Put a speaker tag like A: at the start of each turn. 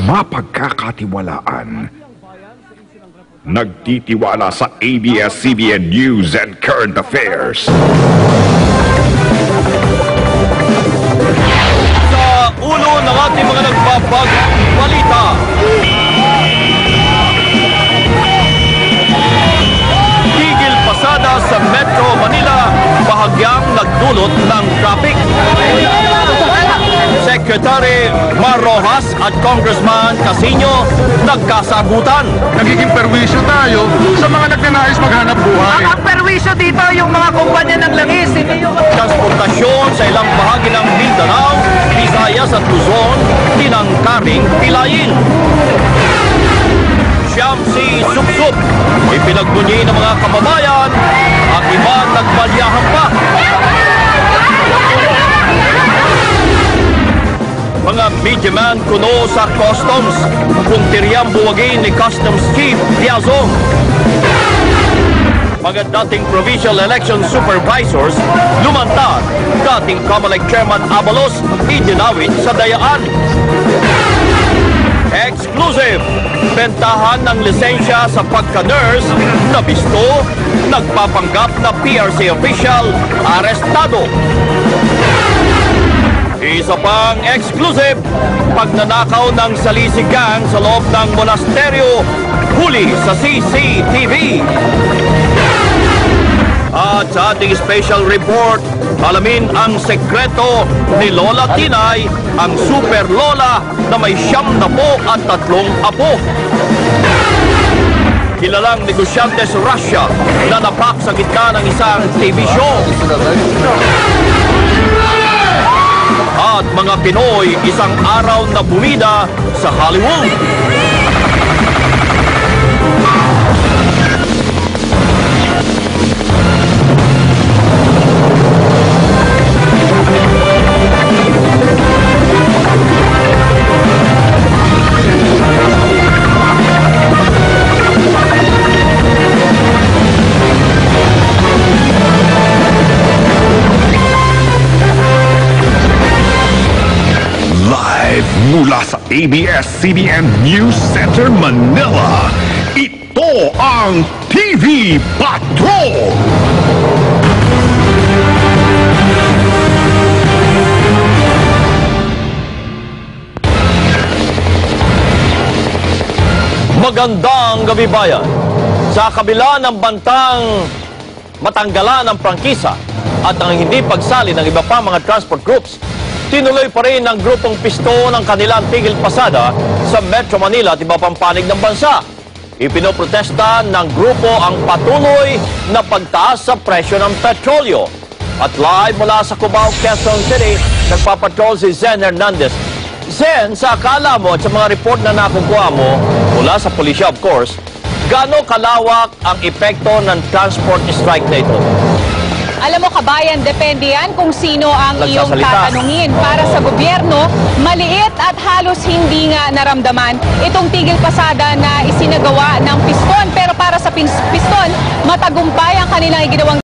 A: mapagkakatiwalaan. Nagtitiwala sa ABS-CBN News and Current Affairs.
B: Sa ulo ng ating mga nagbabalita. Tigil pasada sa Metro Manila, bahagyang nagdulot ng traffic. Secretary Mar Rojas at Congressman Casino nagkasagutan.
C: Nagiging perwisyo tayo sa mga nagnanais maghanap buhay.
D: Ang perwisyo dito yung mga kumpanya ng langis, hindi yung...
B: Transportasyon sa ilang bahagi ng Mindanao, Visayas at Luzon, tinangkaring pilayin. Siyam si Sup-Sup, ipinagbunyi ng mga kababayan at iba nagbalyahan pa. Mga media man kuno sa customs, puntiryang buwagin ni Customs Chief Piazon. Mga dating provincial election supervisors lumantad, dating Comelec Chairman Abalos idinawit sa dayaan. Exclusive, bentahan ng lisensya sa pagka-nurse na bisto, nagpapanggap na PRC official, arestado. Isa pang exclusive, pagnanakaw ng Salisi Gang sa loob ng monasteryo, huli sa CCTV. At sa ating special report, alamin ang sekreto ni Lola Tinay, ang super lola na may 93 apo. Kilalang negosyante sa Russia na napak sa gitna ng isang TV show. At mga Pinoy, isang araw na bumida sa Hollywood.
A: Mula sa ABS-CBN News Center, Manila, ito ang TV Patrol!
B: Magandang gabi bayan. Sa kabila ng bantang matanggalan ng prangkisa at ang hindi pagsali ng iba pa mga transport groups, tinuloy pa rin ng grupong pisto ng kanilang tigil pasada sa Metro Manila at iba pang panig ng bansa. Ipinoprotesta ng grupo ang patuloy na pagtaas sa presyo ng petrolyo. At live mula sa Cubao, Quezon City, nagpapatrol si Zen Hernandez. Zen, sa akala mo at sa mga report na nakukuha mo, mula sa pulisya of course, gaano kalawak ang epekto ng transport strike na ito?
E: Alam mo kabayan, depende yan kung sino ang iyong tatanungin. Para sa gobyerno, maliit at halos hindi nga naramdaman itong tigil pasada na isinagawa ng piston. Pero para sa piston, matagumpay ang kanilang ginawang